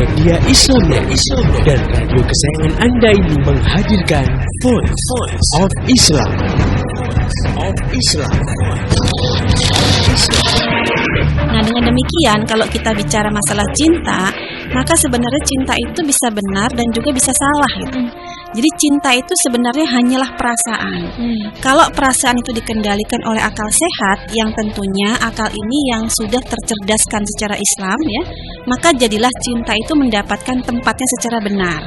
Media Islamnet dan radio kesayangan Anda ini menghadirkan Voice of Islam. Nah, dengan demikian kalau kita bicara masalah cinta, maka sebenarnya cinta itu bisa benar dan juga bisa salah gitu. Jadi cinta itu sebenarnya hanyalah perasaan. Kalau perasaan itu dikendalikan oleh akal sehat, yang tentunya akal ini yang sudah tercerdaskan secara Islam ya, maka jadilah cinta itu mendapatkan tempatnya secara benar.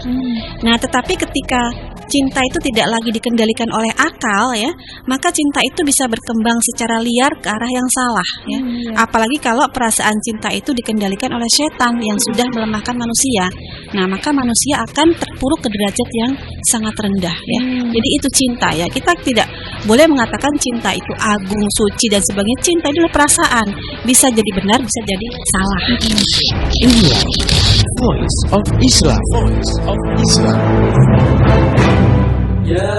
Nah, tetapi ketika cinta itu tidak lagi dikendalikan oleh akal ya, maka cinta itu bisa berkembang secara liar ke arah yang salah ya. Apalagi kalau perasaan cinta itu dikendalikan oleh setan yang sudah melemahkan manusia. Nah, maka manusia akan terpuruk ke derajat yang sangat rendah ya. Jadi itu cinta ya. Kita tidak boleh mengatakan cinta itu agung, suci dan sebagainya. Cinta itu adalah perasaan. Bisa jadi benar, bisa jadi salah. Inilah Voice of Islam. Ya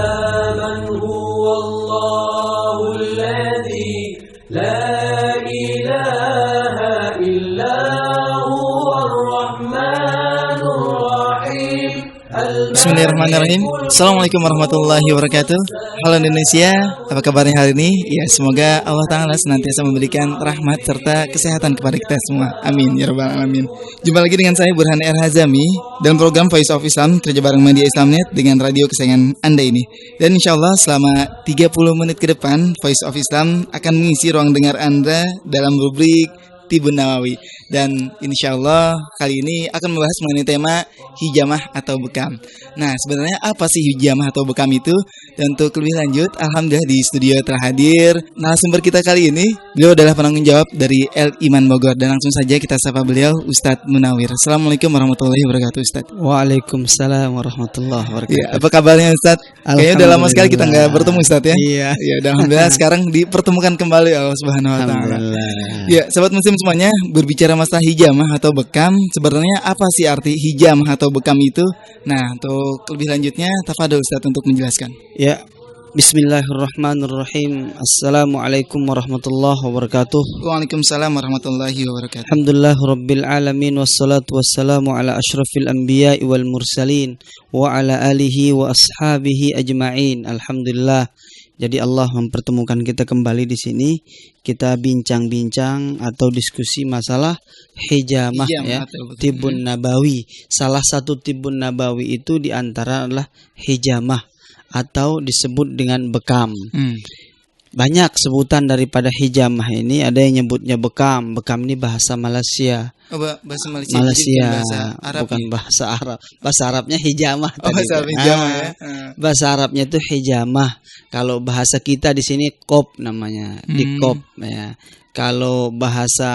man huwa Allahul ladzi la ilaha illa huwar rahmanur rahim. Bismillahirrahmanirrahim. Assalamualaikum warahmatullahi wabarakatuh. Halo Indonesia, apa kabarnya hari ini? Ya, semoga Allah Ta'ala senantiasa memberikan rahmat serta kesehatan kepada kita semua. Amin ya rabbal alamin. Jumpa lagi dengan saya Burhan R. Hazami dalam program Voice of Islam, kerja bareng Media Islamnet dengan radio kesayangan Anda ini. Dan insya Allah selama 30 menit ke depan Voice of Islam akan mengisi ruang dengar Anda dalam rubrik Tibun Nawawi. Dan insya Allah kali ini akan membahas mengenai tema hijamah atau bekam. Nah, sebenarnya apa sih hijamah atau bekam itu? Dan untuk lebih lanjut, alhamdulillah di studio telah hadir narasumber kita kali ini. Beliau adalah penanggung jawab dari El Iman Bogor. Dan langsung saja kita sapa beliau, Ustadz Munawir. Assalamualaikum warahmatullahi wabarakatuh, Ustadz. Waalaikumsalam warahmatullahi wabarakatuh. Ya, apa kabarnya, Ustadz? Kayaknya udah lama sekali kita nggak bertemu, Ustadz ya. Iya. Ya, alhamdulillah sekarang dipertemukan kembali Allah Subhanahu Wa Taala. Ya, sahabat muslim semuanya, berbicara masalah hijamah atau bekam, sebenarnya apa sih arti hijamah atau bekam itu? Nah, untuk lebih lanjutnya, tafadhol Ustaz untuk menjelaskan. Ya, Bismillahirrahmanirrahim. Assalamualaikum warahmatullahi wabarakatuh. Waalaikumsalam warahmatullahi wabarakatuh. Alhamdulillah rabbil alamin, wassalatu wassalamu ala asyrafil anbiya'i wal mursalin wa ala alihi wa ashabihi ajma'in. Alhamdulillah. Jadi Allah mempertemukan kita kembali di sini. Kita bincang-bincang atau diskusi masalah hijamah ya, Tibun Nabawi. Salah satu Tibun Nabawi itu diantara adalah hijamah atau disebut dengan bekam. Banyak sebutan daripada hijamah ini. Ada yang nyebutnya bekam. Bekam ini bahasa Malaysia. Bahasa Malaysia. Bahasa Arab, bukan ya? Bahasa Arab. Bahasa Arabnya hijamah. Bahasa hijamah ya. Bahasa Arabnya itu hijamah. Kalau bahasa kita di sini kop namanya, di kop ya. Kalau bahasa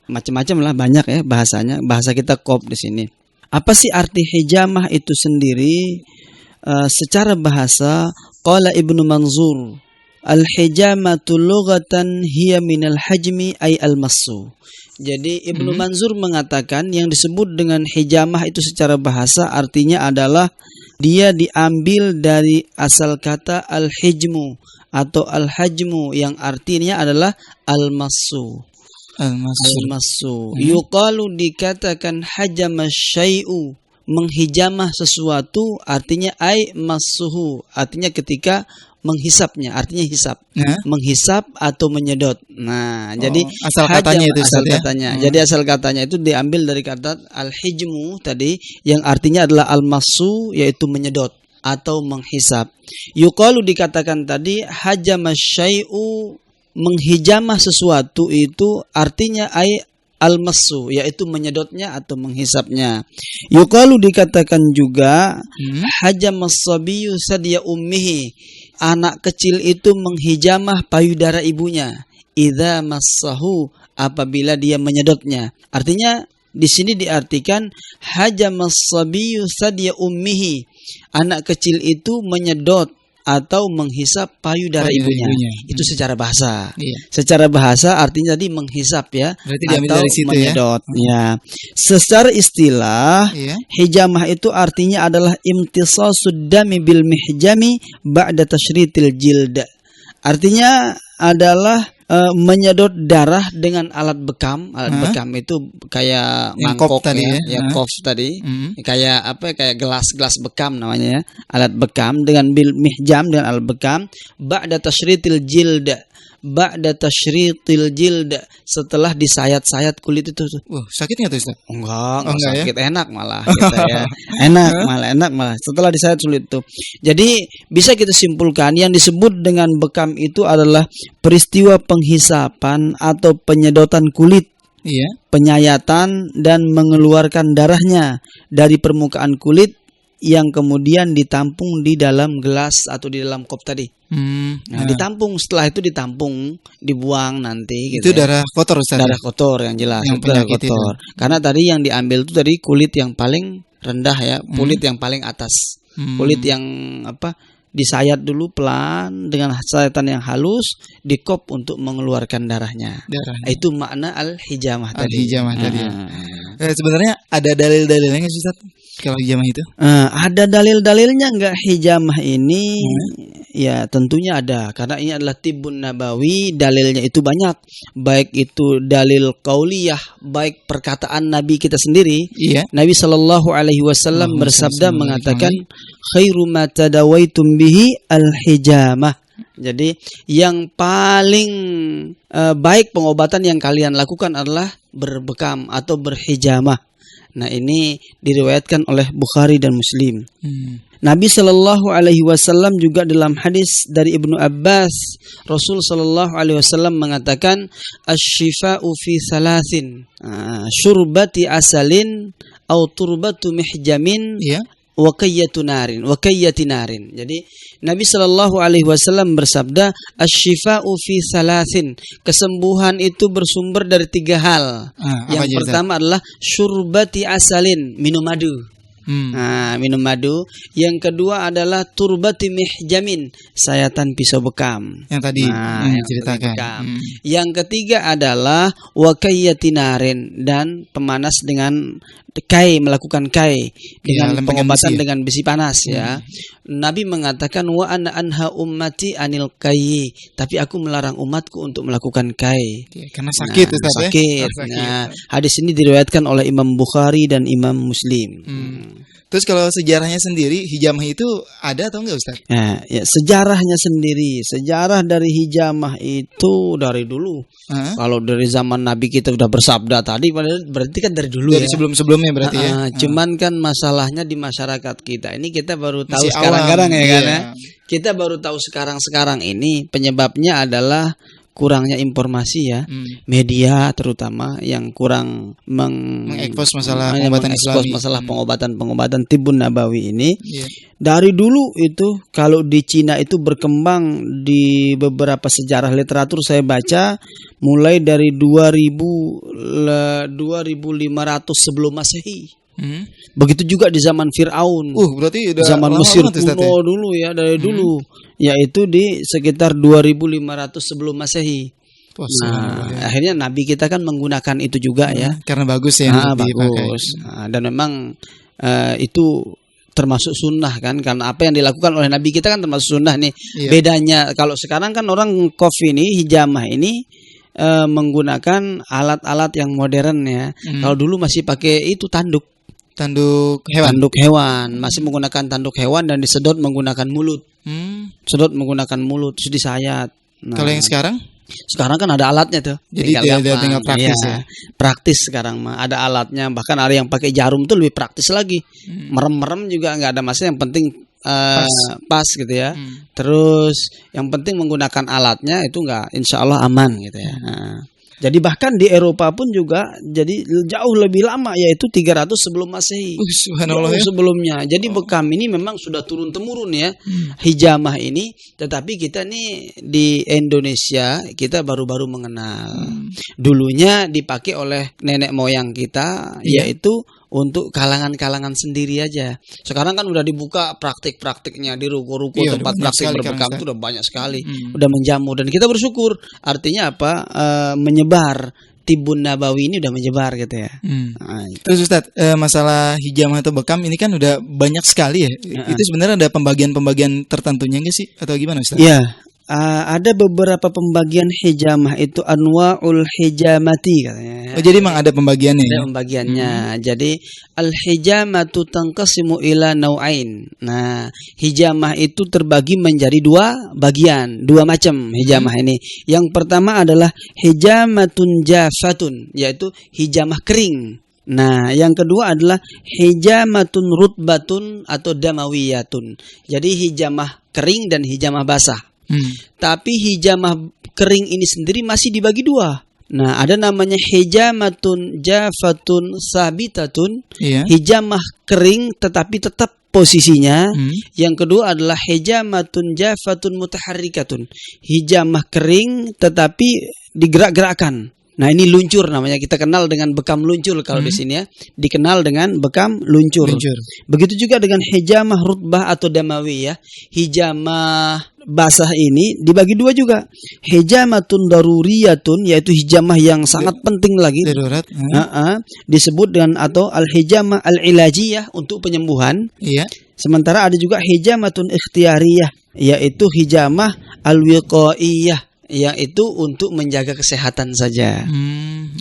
macam-macam lah, banyak ya bahasanya. Bahasa kita kop di sini. Apa sih arti hijamah itu sendiri? Secara bahasa, qala Ibnu Manzur, al-hijamatu lughatan hiya minal hajmi ay al-massu. Jadi Ibnu Manzur mengatakan yang disebut dengan hijamah itu secara bahasa artinya adalah dia diambil dari asal kata al-hijmu atau al-hajmu yang artinya adalah al-massu. Al-massu. Yuqalu dikatakan hajama syai'u, menghijamah sesuatu artinya ay massuhu, artinya ketika menghisapnya, artinya hisap, menghisap atau menyedot. Nah, jadi asal katanya itu asal katanya. Jadi asal katanya itu diambil dari kata al-hijmu tadi yang artinya adalah al-massu, yaitu menyedot atau menghisap. Yuqalu dikatakan tadi hajama syai'u, menghijamah sesuatu itu artinya ay al-massu, yaitu menyedotnya atau menghisapnya. Yuqalu dikatakan juga hajamas sabiyyu sadya ummihi, anak kecil itu menghijamah payudara ibunya. Idza massahu, apabila dia menyedotnya. Artinya di sini diartikan hajamas sabiyyu sadya ummihi, anak kecil itu menyedot atau menghisap payudara ibunya. Itu secara bahasa. Secara bahasa artinya tadi menghisap ya. Berarti atau dari situ menyedot ya. Secara istilah hijamah itu artinya adalah imtisasud dami bil mihjami ba'da tashritil jild. Artinya adalah menyedot darah dengan alat bekam. Alat bekam itu kayak Yang mangkok kop tadi ya. ya kop tadi. Hmm. Kayak apa? Kayak gelas bekam namanya ya. Alat bekam dengan mihjam dengan alat bekam. Ba'da tashritil jild. Ba'da tashritil jild, setelah disayat-sayat kulit itu. Wah, sakit nggak tuh Ustaz? Enggak enggak ya? sakit, enak malah gitu ya. Enak malah setelah disayat kulit itu. Jadi bisa kita simpulkan yang disebut dengan bekam itu adalah peristiwa penghisapan atau penyedotan kulit, Iya. penyayatan dan mengeluarkan darahnya dari permukaan kulit yang kemudian ditampung di dalam gelas atau di dalam kop tadi. Nah, ditampung, setelah itu ditampung, dibuang nanti gitu. Itu darah kotor Ustaz. Darah kotor yang jelas, Yang itu darah penyakit kotor. Karena tadi yang diambil itu dari kulit yang paling rendah ya, kulit yang paling atas. Kulit yang disayat dulu pelan dengan sayatan yang halus, dikop untuk mengeluarkan darahnya. Itu makna al-hijamah tadi. Al-hijamah tadi. Sebenarnya ada dalil-dalilnya nggak sih Ustaz kalau hijamah itu? Ada dalil-dalilnya nggak hijamah ini? Ya tentunya ada, karena ini adalah tibbun nabawi. Dalilnya itu banyak, baik itu dalil qauliyah, baik perkataan Nabi kita sendiri. Iya. Nabi Shallallahu Alaihi Wasallam bersabda mengatakan, khairu ma tadawaitum bihi al-hijamah. Jadi yang paling baik pengobatan yang kalian lakukan adalah berbekam atau berhijamah. Nah ini diriwayatkan oleh Bukhari dan Muslim. Nabi Shallallahu Alaihi Wasallam juga dalam hadis dari Ibnu Abbas, Rasul Shallallahu Alaihi Wasallam mengatakan, asyifa'u fi thalathin, syurbati asalin, au turbatu mihjamin, wakayyati narin. Jadi Nabi Shallallahu Alaihi Wasallam bersabda, asyifa'u fi thalathin, kesembuhan itu bersumber dari 3 hal. Yang pertama adalah syurbati asalin, minum madu. Minum madu. Yang kedua adalah turbati mihjamin, sayatan pisau bekam. Yang tadi yang ceritakan. Yang ketiga adalah wakayyati narin, dan pemanas dengan kai, melakukan kai dengan pengobatan dengan besi panas ya. Nabi mengatakan wa ana anha ummati anil kai, tapi aku melarang umatku untuk melakukan kai. Karena sakit Ustaz ya. Sakit. Nah, hadis ini diriwayatkan oleh Imam Bukhari dan Imam Muslim. Terus kalau sejarahnya sendiri hijamah itu ada atau enggak Ustaz? Nah, ya sejarahnya sendiri, sejarah dari hijamah itu dari dulu. Kalau dari zaman Nabi kita udah bersabda tadi, berarti kan dari dulu dari ya. sebelum-sebelumnya berarti ya. Cuman kan masalahnya di masyarakat kita ini kita baru tahu sekarang-sekarang ya kan ya. Kita baru tahu sekarang-sekarang ini, penyebabnya adalah kurangnya informasi ya, media terutama yang kurang mengekspos masalah pengobatan Islami, masalah pengobatan tibbun nabawi ini. Dari dulu itu kalau di Cina itu berkembang, di beberapa sejarah literatur saya baca mulai dari 2500 sebelum Masehi. Begitu juga di zaman Fir'aun. Berarti udah zaman Mesir kuno dulu ya, dari dulu, yaitu di sekitar 2500 sebelum Masehi. Akhirnya Nabi kita kan menggunakan itu juga ya. Karena bagus ya. Bagus. Dan memang itu termasuk sunnah kan, karena apa yang dilakukan oleh Nabi kita kan termasuk sunnah nih. Bedanya kalau sekarang kan orang hijamah ini menggunakan alat-alat yang modern ya. Kalau dulu masih pakai itu tanduk hewan, masih menggunakan tanduk hewan dan disedot menggunakan mulut. Sedot menggunakan mulut, terus disayat. Kalau yang sekarang kan ada alatnya tuh. Jadi tinggal praktis ya. Praktis sekarang mah ada alatnya, bahkan ada yang pakai jarum tuh lebih praktis lagi. Merem-merem juga nggak ada masalah, yang penting pas gitu ya. Terus yang penting menggunakan alatnya itu nggak, insya Allah aman gitu ya. Jadi bahkan di Eropa pun juga jadi jauh lebih lama, yaitu 300 sebelum Masehi. Subhanallah ya. Sebelumnya. Jadi bekam ini memang sudah turun-temurun ya. Hijamah ini, tetapi kita nih di Indonesia kita baru-baru mengenal. Dulunya dipakai oleh nenek moyang kita, yaitu untuk kalangan-kalangan sendiri aja. Sekarang kan udah dibuka praktik-praktiknya di ruko-ruko, tempat praktik berbekam itu udah banyak sekali, udah menjamur, dan kita bersyukur. Artinya apa? Menyebar. Tibbun nabawi ini udah menyebar gitu ya. Terus Ustaz, masalah hijamah atau bekam ini kan udah banyak sekali ya. Itu sebenarnya ada pembagian-pembagian tertentunya nggak sih, atau gimana Ustaz? Iya. ada beberapa pembagian hijamah itu anwa'ul hijamati katanya. Oh, jadi memang ada pembagiannya Ada ya? pembagiannya. Jadi al-hijamatu tanqasimu ila nau'ain. Nah, hijamah itu terbagi menjadi dua bagian, dua macam hijamah ini. Yang pertama adalah hijamatun jafatun, yaitu hijamah kering. Nah, yang kedua adalah hijamatun rutbatun atau damawiyatun. Jadi hijamah kering dan hijamah basah. Tapi hijamah kering ini sendiri masih dibagi dua. Nah, ada namanya hijamatun jafatun sabitatun. Iya. Hijamah kering tetapi tetap posisinya. Yang kedua adalah hijamatun jafatun mutaharrikatun. Hijamah kering tetapi digerak-gerakkan. Nah, ini luncur namanya, kita kenal dengan bekam luncur kalau di sini ya. Dikenal dengan bekam luncur. Begitu juga dengan hijamah rutbah atau damawi ya. Hijamah basah ini dibagi dua juga. Hijamatun daruriyatun, yaitu hijamah yang sangat penting lagi. Darurat. Disebut dengan atau al-hijamah al-ilajiyah untuk penyembuhan. Iya. Sementara ada juga hijamatun ikhtiyariyah, yaitu hijamah al-wiqaiyah, yang itu untuk menjaga kesehatan saja.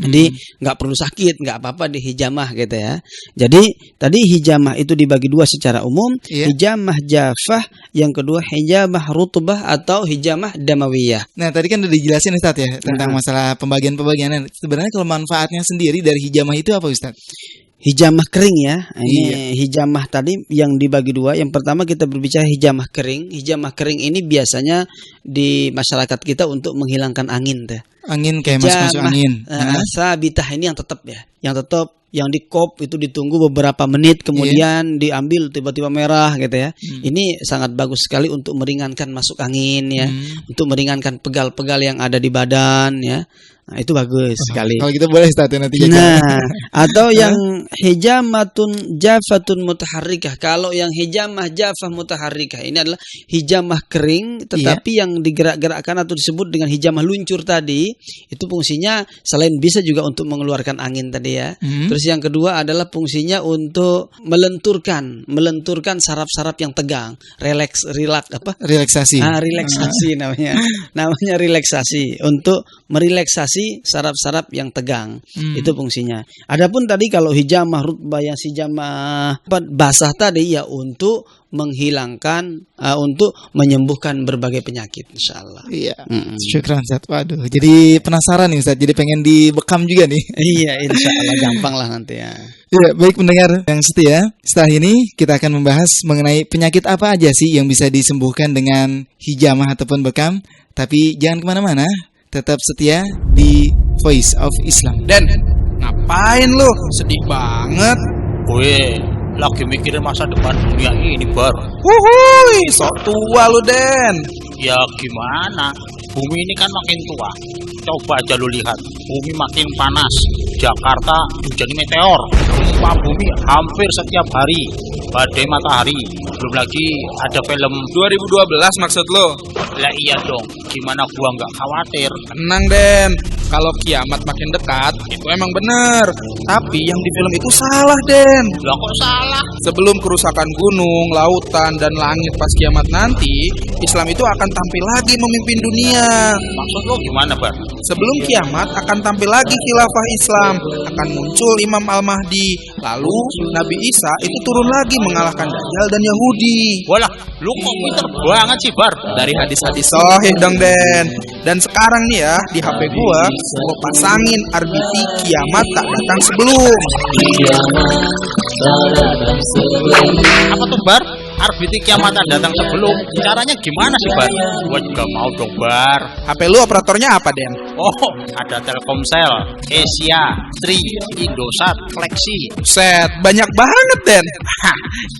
Jadi nggak perlu sakit, nggak apa-apa di hijamah gitu ya. Jadi tadi hijamah itu dibagi dua secara umum. Hijamah jafah, yang kedua hijamah rutbah atau hijamah damawiyah. Nah, tadi kan udah dijelasin Ustaz ya tentang masalah pembagian-pembagianan. Sebenarnya kalau manfaatnya sendiri dari hijamah itu apa Ustaz? Hijamah kering ya. Ini hijamah tadi yang dibagi dua. Yang pertama kita berbicara hijamah kering. Hijamah kering ini biasanya di masyarakat kita untuk menghilangkan angin teh. Angin kayak masuk angin. Sabitah ini yang tetap ya. Yang tetap, yang di kop itu ditunggu beberapa menit kemudian diambil tiba-tiba merah gitu ya. Ini sangat bagus sekali untuk meringankan masuk angin ya. Untuk meringankan pegal-pegal yang ada di badan ya. Nah, itu bagus sekali. Kalau gitu boleh Ustaz nanti. Nah, atau yang hijamatun jafatun mutaharrikah. Kalau yang hijamah jafah mutaharrikah ini adalah hijamah kering tetapi yang digerak-gerakkan atau disebut dengan hijamah luncur tadi, itu fungsinya selain bisa juga untuk mengeluarkan angin tadi ya. Terus yang kedua adalah fungsinya untuk melenturkan saraf-saraf yang tegang, relaksasi. Relaksasi namanya. Namanya relaksasi, untuk merelaksasi saraf-saraf yang tegang. Itu fungsinya. Adapun tadi kalau hijamah rutbah yang hijamah basah tadi ya untuk menghilangkan, untuk menyembuhkan berbagai penyakit insyaallah. Iya. Syukran Ustaz. Waduh, jadi penasaran nih Ustaz. Jadi pengen dibekam juga nih. Iya, insyaallah gampang lah nanti ya. Ya, baik pendengar yang setia. Setelah ini kita akan membahas mengenai penyakit apa aja sih yang bisa disembuhkan dengan hijamah ataupun bekam. Tapi jangan kemana-mana. Tetap setia di Voice of Islam. Den, ngapain lu? Sedih banget. Gue lagi mikirin masa depan dunia ini, Bar. Wuhui, sok tua lu, Den. Ya gimana? Bumi ini kan makin tua. Coba aja lu lihat, bumi makin panas. Jakarta hujan meteor. Gempa bumi hampir setiap hari. Badai matahari. Belum lagi ada film 2012 maksud lu? Lah iya dong. Gimana gua nggak khawatir? Tenang, Den. Kalau kiamat makin dekat, itu emang bener. Tapi yang di film itu salah, Den. Lah kok salah? Sebelum kerusakan gunung, lautan, dan langit pas kiamat nanti, Islam itu akan tampil lagi memimpin dunia. Maksud lo gimana, Bar? Sebelum kiamat akan tampil lagi khilafah Islam, akan muncul Imam Al-Mahdi. Lalu Nabi Isa itu turun lagi mengalahkan Dajjal dan Yahudi. Walah, lu kok pinter banget sih, Bar? Dari hadis-hadis sahih dong, Den. Dan sekarang nih ya, di HP gua pasangin RBT kiamat tak datang sebelum. Apa tuh, Bar? RBT kiamat tak datang sebelum. Caranya gimana sih, Bar? Gua juga mau dong, Bar. HP lu operatornya apa, Den? Oh, ada Telkomsel, Asia, Tri, Indosat, Flexi. Set, banyak banget, Den.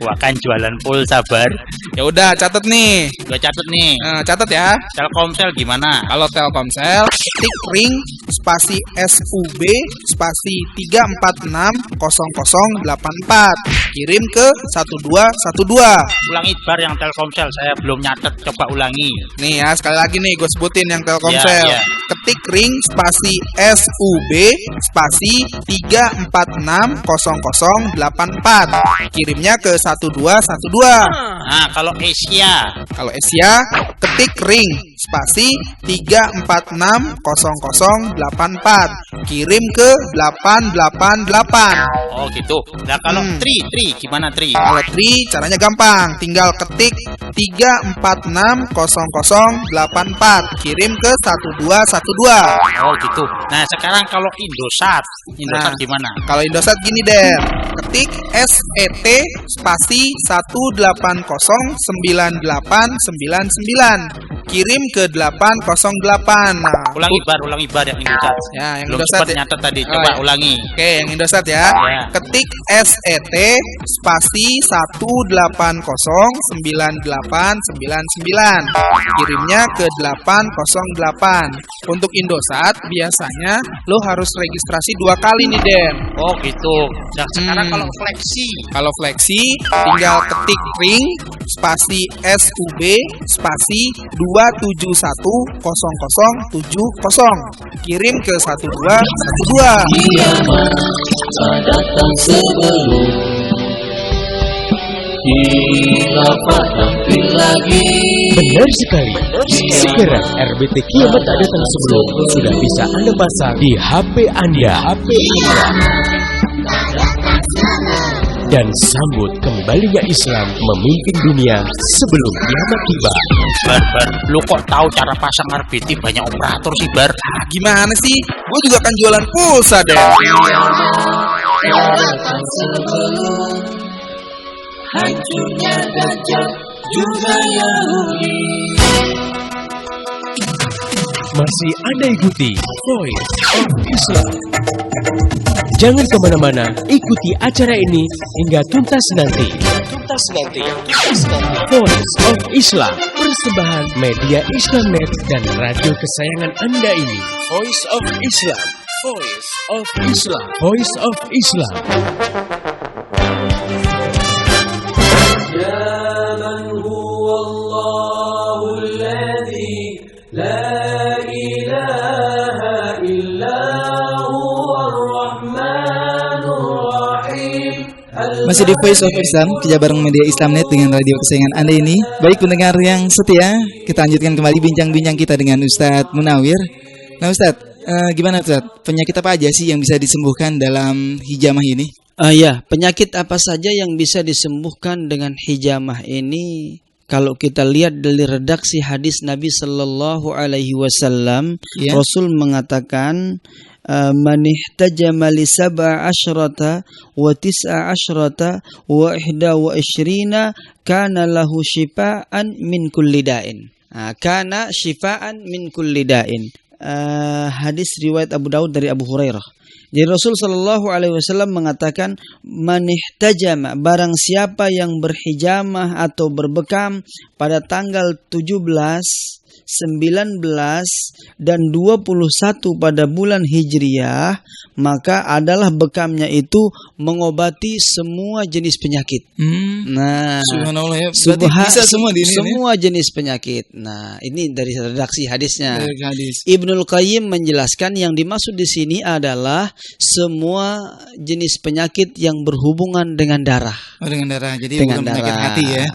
Gua kan jualan pulsa, Bar. Ya udah, catat nih. Gua catet nih. Catat ya. Telkomsel gimana? Kalau Telkomsel, ketik ring spasi SUB spasi 3460084. Kirim ke 1212. Ulangi, Bar, yang Telkomsel. Saya belum nyatet, coba ulangi. Nih ya, sekali lagi nih gue sebutin yang Telkomsel. Ya. Ketik ring spasi SUB spasi 3460084. Kirimnya ke 1212. Nah, kalau Asia. Kalau Asia, ketik ring spasi 3460084. Kirim ke 888. Oh gitu. Nah kalau tri gimana tri? Kalau Tri caranya gampang, tinggal ketik 3460084, kirim ke 1212. Oh gitu. Nah sekarang kalau Indosat gimana? Kalau Indosat gini deh, ketik SET spasi 1809899, kirim ke 808. Nah, Ulangi bar yang Indosat. Ya, yang Belum Indosat sempat ya. nyatet tadi. Oh, Coba ya. ulangi. Oke, yang Indosat ya. Ya. Ketik SET spasi 1809899, kirimnya ke 808. Untuk Indosat biasanya lo harus registrasi 2 kali nih Den. Oh gitu. Nah sekarang kalau fleksi. Kalau fleksi tinggal ketik ring spasi SUB spasi 2710070, kirim ke 1212. Kiamat tak datang sebelum khilafah tampil lagi. Benar sekali. Segera RBT Kiamat Tak Datang Sebelum sudah bisa Anda pasang di HP Anda. Dan sambut kembalinya Islam memimpin dunia sebelum kiamat tiba. Bar, lu kok tahu cara pasang RBT banyak operator sih Bar? Gimana sih? Gue juga kan jualan pulsa deh. Datang sebelum hancurnya Dajjal juga Yahudi. Masih Anda ikuti Voice of Islam. Jangan kemana-mana, ikuti acara ini hingga tuntas nanti. Voice of Islam, persembahan media Islamnet dan radio kesayangan Anda ini. Voice of Islam, Voice of Islam, Voice of Islam. يا من هو الله الذي لا إله إلا هو الرحمن الرحيم. Masih di Voice of Islam, kerja bareng media Islamnet dengan radio kesayangan Anda ini. Baik pendengar yang setia, kita lanjutkan kembali bincang-bincang kita dengan Ustadz Munawir. Nah Ustadz, gimana Ustadz? Penyakit apa aja sih yang bisa disembuhkan dalam hijamah ini? Ya, penyakit apa saja yang bisa disembuhkan dengan hijamah ini? Kalau kita lihat dari redaksi hadis Nabi Sallallahu Alaihi Wasallam, Ya. Rasul mengatakan, man ihtajama li sab'a asyrata wa tis'a asyrata wa ihda wa isyrina kana lahu shifaan min kulli da'in. Kana shifaan min kulli da'in. Hadis riwayat Abu Daud dari Abu Hurairah. Jadi Rasul Shallallahu Alaihi Wasallam mengatakan, manihtajama, barang siapa yang berhijamah atau berbekam pada tanggal 17, 19 dan 21 pada bulan Hijriah, maka adalah bekamnya itu mengobati semua jenis penyakit. Nah, Subhanallah ya. Berarti bisa semua di ini. semua jenis penyakit. Nah, ini dari redaksi hadisnya. Dari hadis. Ibnul Qayyim menjelaskan yang dimaksud di sini adalah semua jenis penyakit yang berhubungan dengan darah. Oh, dengan darah. Jadi Dengan bukan penyakit darah. hati ya.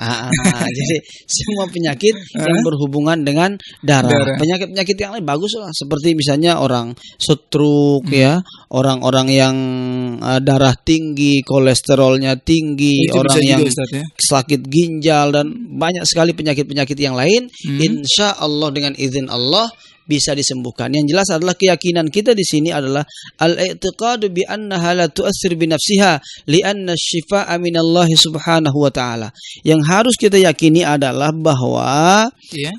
Jadi semua penyakit yang berhubungan dengan darah. Darah. Penyakit-penyakit yang lain bagus lah, seperti misalnya orang stroke ya, orang-orang yang darah tinggi, kolesterolnya tinggi, Itu orang bisa yang juga, Ustaz, ya. sakit ginjal dan banyak sekali penyakit-penyakit yang lain. Insya Allah dengan izin Allah bisa disembuhkan. Yang jelas adalah keyakinan kita di sini adalah al-i'tiqadu bi annaha la tu'assir bi nafsiha li'anna asy-syifaa'a minallahi subhanahu wa ta'ala. Yang harus kita yakini adalah bahwa Iya.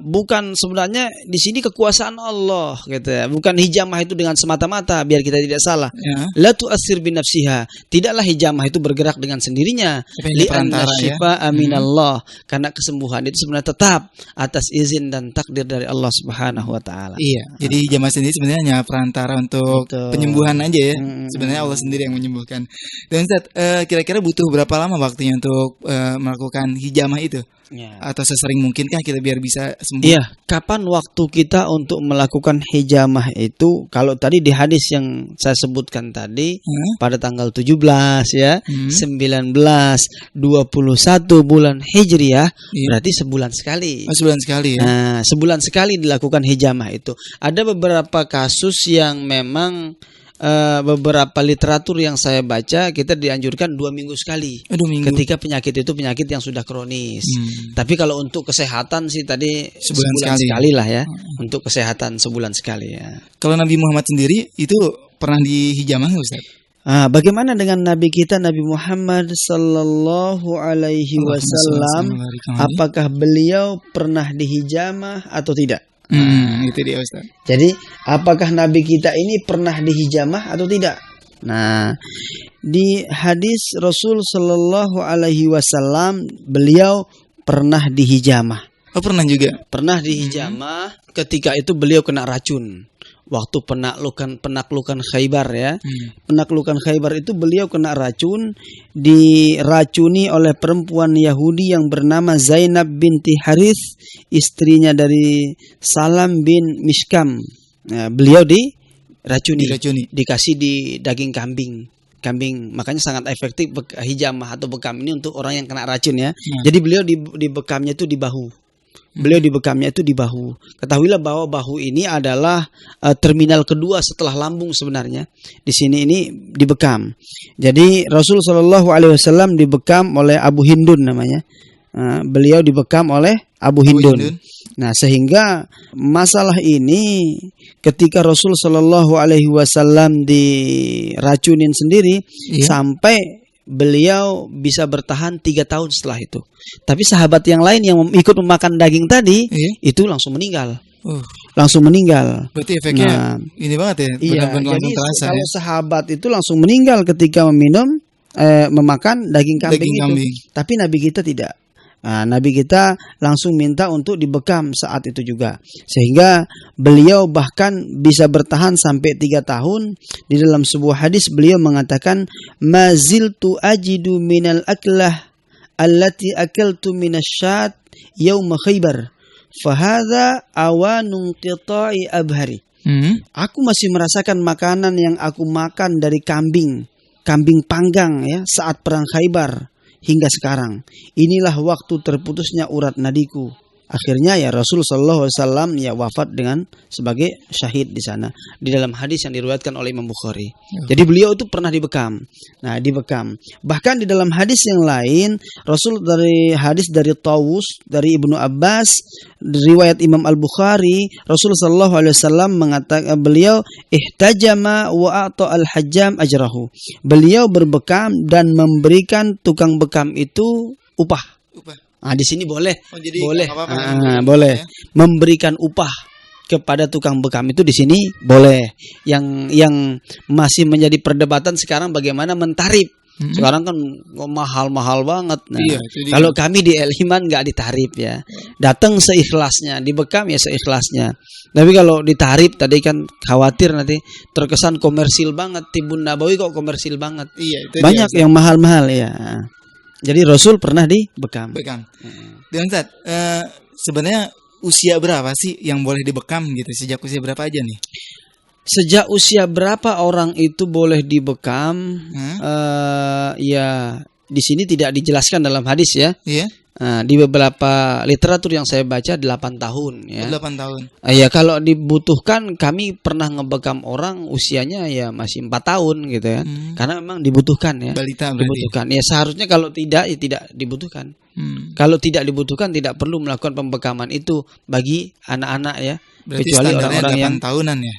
bukan sebenarnya di sini kekuasaan Allah gitu ya. Bukan hijamah itu dengan semata-mata, biar kita tidak salah. Ya. La tu'assir bi nafsiha. Tidaklah hijamah itu bergerak dengan sendirinya. Tapi ini Li'anna perantara, ya. syifaa'a minallah. Karena kesembuhan itu sebenarnya tetap atas izin dan takdir dari Allah Subhanahu Subhanahu wa taala. Iya. Jadi hijamah sendiri sebenarnya hanya perantara untuk Betul. penyembuhan aja ya. Sebenarnya Allah sendiri yang menyembuhkan. Dan Ustaz, kira-kira butuh berapa lama waktunya untuk melakukan hijamah itu? Ya. Atau sesering mungkinkah kita biar bisa sembuh? Iya, kapan waktu kita untuk melakukan hijamah itu? Kalau tadi di hadis yang saya sebutkan tadi pada tanggal 17 ya, 19, 21 bulan Hijriah, berarti sebulan sekali. Oh, sebulan sekali ya. Nah, sebulan sekali dilakukan hijamah itu. Ada beberapa kasus yang memang beberapa literatur yang saya baca kita dianjurkan 2 minggu sekali. 2 minggu. Ketika penyakit itu penyakit yang sudah kronis. Tapi kalau untuk kesehatan sih tadi sebulan sekali lah ya. Untuk kesehatan sebulan sekali ya. Kalau Nabi Muhammad sendiri itu pernah dihijamah nggak, Ustaz? Bagaimana dengan Nabi kita Nabi Muhammad sallallahu alaihi wasallam? Apakah beliau pernah dihijamah atau tidak? Itu dia, Ustaz. Jadi apakah Nabi kita ini pernah dihijamah atau tidak? Nah, di hadis Rasul Shallallahu Alaihi Wasallam beliau pernah dihijamah. Oh, pernah juga. Pernah dihijamah ketika itu beliau kena racun. Waktu penaklukan Khaybar ya. Penaklukan Khaybar itu beliau kena racun, diracuni oleh perempuan Yahudi yang bernama Zainab binti Harith, istrinya dari Salam bin Mishkam. Nah, beliau diracuni, dikasih di daging kambing, makanya sangat efektif hijamah atau bekam ini untuk orang yang kena racun ya. Jadi beliau di bekamnya itu di bahu. Beliau di bekamnya itu di bahu. Ketahuilah bahwa bahu ini adalah terminal kedua setelah lambung sebenarnya. Di sini ini dibekam. Jadi Rasul Shallallahu Alaihi Wasallam dibekam oleh Abu Hindun namanya. Beliau dibekam oleh Abu Hindun. Nah, sehingga masalah ini ketika Rasul Shallallahu Alaihi Wasallam diracunin sendiri sampai beliau bisa bertahan 3 tahun setelah itu. Tapi sahabat yang lain yang ikut memakan daging tadi itu langsung meninggal. Langsung meninggal. Berarti efeknya ini banget ya. Iya, jadi terasa, kalau sahabat itu langsung meninggal ketika memakan daging kambing itu. Tapi Nabi kita tidak. Nabi kita langsung minta untuk dibekam saat itu juga, sehingga beliau bahkan bisa bertahan sampai 3 tahun. Di dalam sebuah hadis beliau mengatakan, maziltu ajidu minal aklah allati akaltu minasyat yauma Khaybar fahadha awanun qita'i abhari. Aku masih merasakan makanan yang aku makan dari kambing panggang ya saat perang Khaybar hingga sekarang. Inilah waktu terputusnya urat nadiku. Akhirnya ya Rasul Sallallahu Alaihi Wasallam ya wafat dengan sebagai syahid di sana. Di dalam hadis yang diriwayatkan oleh Imam Bukhari. Jadi beliau itu pernah dibekam. Nah, dibekam. Bahkan di dalam hadis yang lain, Rasul dari hadis dari Tawus dari Ibnu Abbas, riwayat Imam Al Bukhari, Rasul Sallallahu Alaihi Wasallam mengatakan beliau ihtajama wa a'ta al hajjam ajrahu. Beliau berbekam dan memberikan tukang bekam itu upah. Di sini boleh, boleh memberikan upah kepada tukang bekam itu di sini boleh. Yang masih menjadi perdebatan sekarang bagaimana mentarif. Sekarang kan mahal-mahal banget. Nah, kalau kami di El-Iman nggak ditarif ya, datang seikhlasnya, dibekam ya seikhlasnya. Tapi kalau ditarif tadi kan khawatir nanti terkesan komersil banget. Tibun Nabawi kok komersil banget. Banyak yang mahal-mahal ya. Jadi Rasul pernah dibekam. Dan Ustaz, sebenarnya usia berapa sih yang boleh dibekam gitu? Sejak usia berapa aja nih? Sejak usia berapa orang itu boleh dibekam? Ya di sini tidak dijelaskan dalam hadis ya. Di beberapa literatur yang saya baca 8 tahun ya. 8 tahun. Ya kalau dibutuhkan kami pernah ngebekam orang usianya ya masih 4 tahun gitu ya. Karena memang dibutuhkan ya. Balita dibutuhkan. Ya seharusnya kalau tidak ya tidak dibutuhkan. Kalau tidak dibutuhkan tidak perlu melakukan pembekaman itu bagi anak-anak ya. Berarti kecuali orang-orang 8 yang tahunan ya.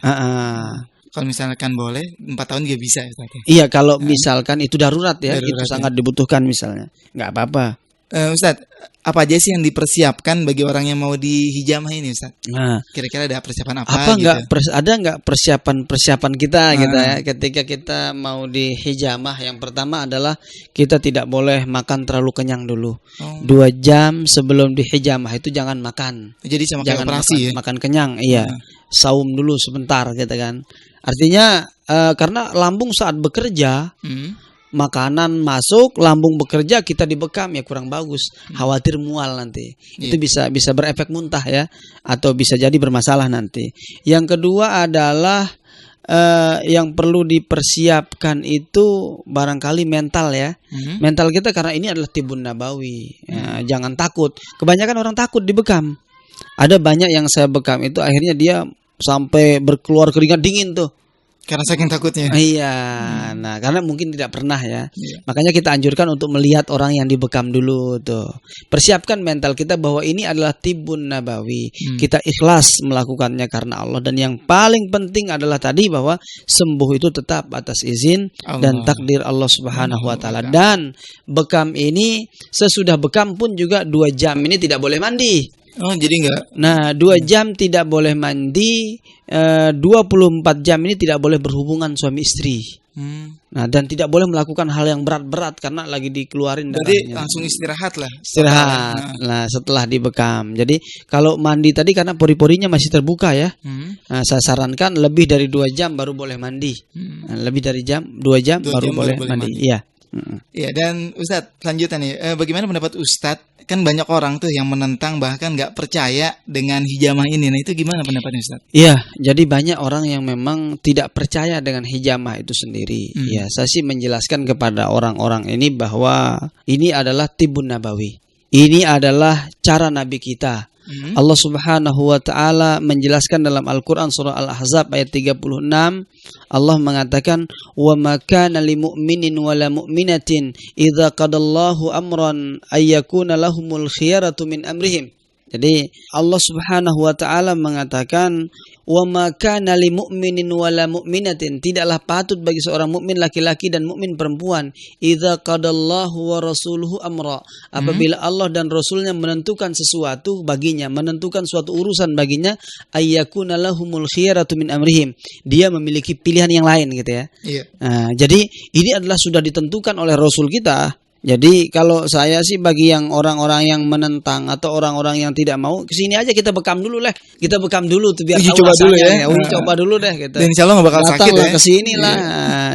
Kalau misalkan boleh 4 tahun juga bisa ya. Iya kalau misalkan itu darurat ya, itu sangat dibutuhkan misalnya. Nggak apa-apa. Ustadz, apa aja sih yang dipersiapkan bagi orang yang mau dihijamah ini, Ustadz? Nah, Kira-kira ada persiapan apa apa gitu? ada nggak persiapan kita gitu ya ketika kita mau dihijamah? Yang pertama adalah kita tidak boleh makan terlalu kenyang dulu. 2 jam sebelum dihijamah itu jangan makan. Jadi sama kayak Jangan operasi makan, ya? makan kenyang, iya. Saum dulu sebentar gitu kan. Artinya karena lambung saat bekerja, makanan masuk, lambung bekerja, kita dibekam ya kurang bagus. Khawatir mual nanti. Itu bisa berefek muntah ya, atau bisa jadi bermasalah nanti. Yang kedua adalah yang perlu dipersiapkan itu barangkali mental ya. Mental kita, karena ini adalah tibun nabawi. Ya, jangan takut. Kebanyakan orang takut dibekam. Ada banyak yang saya bekam itu akhirnya dia sampai berkeluar keringat dingin tuh. Karena saking takutnya. Iya, nah karena mungkin tidak pernah ya. Makanya kita anjurkan untuk melihat orang yang dibekam dulu tuh. Persiapkan mental kita bahwa ini adalah tibun nabawi. Kita ikhlas melakukannya karena Allah, dan yang paling penting adalah tadi bahwa sembuh itu tetap atas izin dan takdir Allah Subhanahu wa taala. Dan bekam ini sesudah bekam pun juga 2 jam ini tidak boleh mandi. Oh, jadi enggak. Nah, 2 jam tidak boleh mandi, 24 jam ini tidak boleh berhubungan suami istri. Nah, dan tidak boleh melakukan hal yang berat-berat karena lagi dikeluarin Jadi darahnya. langsung istirahat lah. Istirahat. Nah, setelah dibekam. Jadi kalau mandi tadi karena pori-porinya masih terbuka ya. Nah, saya sarankan lebih dari 2 jam baru boleh mandi. Nah, lebih dari 2 jam baru boleh mandi. Iya. Iya, dan Ustadz selanjutnya nih, bagaimana pendapat Ustadz? Kan banyak orang tuh yang menentang, bahkan nggak percaya dengan hijamah ini. Nah, itu gimana pendapatnya, Ustadz? Iya, jadi banyak orang yang memang tidak percaya dengan hijamah itu sendiri. Ya, saya sih menjelaskan kepada orang-orang ini bahwa ini adalah tibun nabawi. Ini adalah cara Nabi kita. Allah Subhanahu wa taala menjelaskan dalam Al-Qur'an surah Al-Ahzab ayat 36, Allah mengatakan, "Wa ma kana lil mu'minin wa la mu'minatin idza qadallahu amran ayyakuna lahumul khiyaratu min amrihim." Jadi Allah Subhanahu wa taala mengatakan, "Wa ma kana lil mu'minin wa la mu'minatin," tidaklah patut bagi seorang mukmin laki-laki dan mukmin perempuan, idza qadallahu wa rasuluhu amra, apabila Allah dan Rasulnya menentukan sesuatu baginya, menentukan suatu urusan baginya, ayyakuna lahumul khiyaratu min amrihim, dia memiliki pilihan yang lain gitu ya. Nah, jadi ini adalah sudah ditentukan oleh Rasul kita. Jadi kalau saya sih bagi yang orang-orang yang menentang atau orang-orang yang tidak mau, kesini aja kita bekam dulu lah. Kita bekam dulu tuh biar tahu coba dulu ya. Coba dulu deh gitu. Dan insya Allah nggak bakal sakit ya. Kesini lah.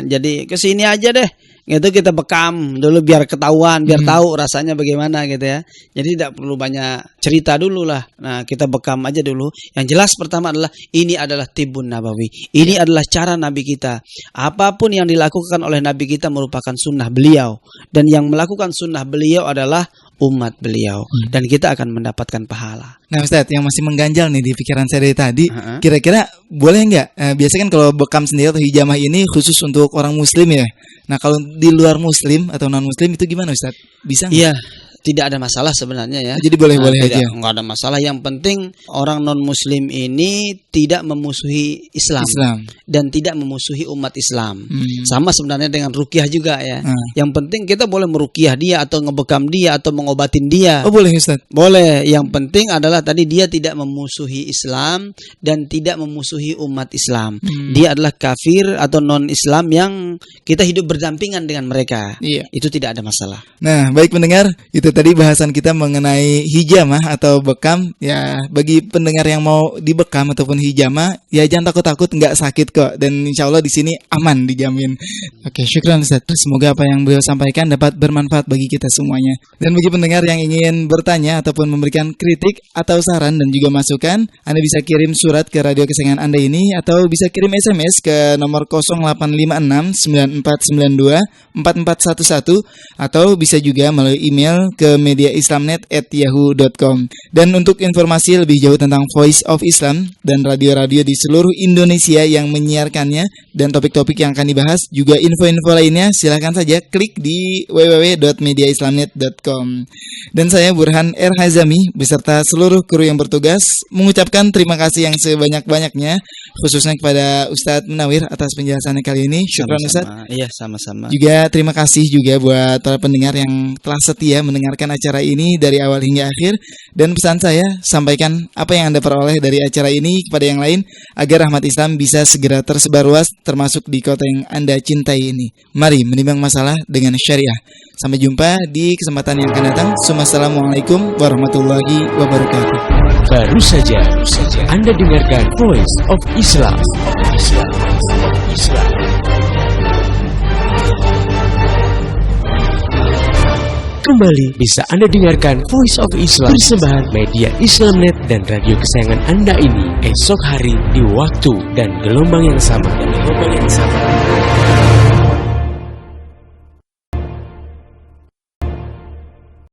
Jadi kesini aja deh. Gitu kita bekam dulu biar ketahuan, biar tahu rasanya bagaimana gitu ya. Jadi tidak perlu banyak cerita dulu lah. Nah, kita bekam aja dulu. Yang jelas pertama adalah ini adalah tibun nabawi. Ini adalah cara Nabi kita. Apapun yang dilakukan oleh Nabi kita merupakan sunnah beliau. Dan yang melakukan sunnah beliau adalah umat beliau. Dan kita akan mendapatkan pahala. Nah, Ustadz, yang masih mengganjal nih di pikiran saya dari tadi, kira-kira boleh nggak? Biasanya kan kalau bekam sendiri atau hijamah ini khusus untuk orang muslim ya. Nah, kalau di luar muslim atau non muslim itu gimana, Ustadz? Bisa nggak? Iya, tidak ada masalah sebenarnya ya. Jadi boleh-boleh aja. Nggak ada masalah. Yang penting orang non muslim ini tidak memusuhi Islam. Dan tidak memusuhi umat Islam. Sama sebenarnya dengan ruqyah juga ya. Yang penting kita boleh meruqyah dia atau ngebekam dia atau mengobatin dia. Oh, boleh, Ustadz? Boleh. Yang penting adalah tadi dia tidak memusuhi Islam dan tidak memusuhi umat Islam. Dia adalah kafir atau non Islam yang kita hidup berdampingan dengan mereka. Itu tidak ada masalah. Nah, baik pendengar, itu tadi bahasan kita mengenai hijamah atau bekam. Ya, bagi pendengar yang mau dibekam ataupun hijamah, ya jangan takut-takut, nggak sakit kok. Dan insya Allah di sini aman, dijamin. Oke, syukran Ustaz. Semoga apa yang beliau sampaikan dapat bermanfaat bagi kita semuanya. Dan bagi pendengar yang ingin bertanya ataupun memberikan kritik atau saran dan juga masukan, Anda bisa kirim surat ke radio kesayangan Anda ini atau bisa kirim SMS ke nomor 0856 9492 4411 atau bisa juga melalui email ke mediaislamnet@yahoo.com. Dan untuk informasi lebih jauh tentang Voice of Islam dan radio-radio di seluruh Indonesia yang menyiarkannya, dan topik-topik yang akan dibahas, juga info-info lainnya, silahkan saja klik di www.mediaislamnet.com. Dan saya Burhan R. Hazami beserta seluruh kru yang bertugas mengucapkan terima kasih yang sebanyak-banyaknya, khususnya kepada Ustadz Munawir atas penjelasannya kali ini. Syukran Ustadz. Iya, sama-sama. Juga terima kasih juga buat para pendengar yang telah setia mendengarkan acara ini dari awal hingga akhir. Dan pesan saya, sampaikan apa yang Anda peroleh dari acara ini kepada yang lain agar rahmat Islam bisa segera tersebar luas, termasuk di kota yang Anda cintai ini. Mari menimbang masalah dengan syariah. Sampai jumpa di kesempatan yang akan datang. Assalamualaikum warahmatullahi wabarakatuh. Baru saja Anda dengarkan Voice of Islam. Kembali bisa Anda dengarkan Voice of Islam persembahan media Islamnet dan radio kesayangan Anda ini esok hari di waktu dan gelombang yang sama.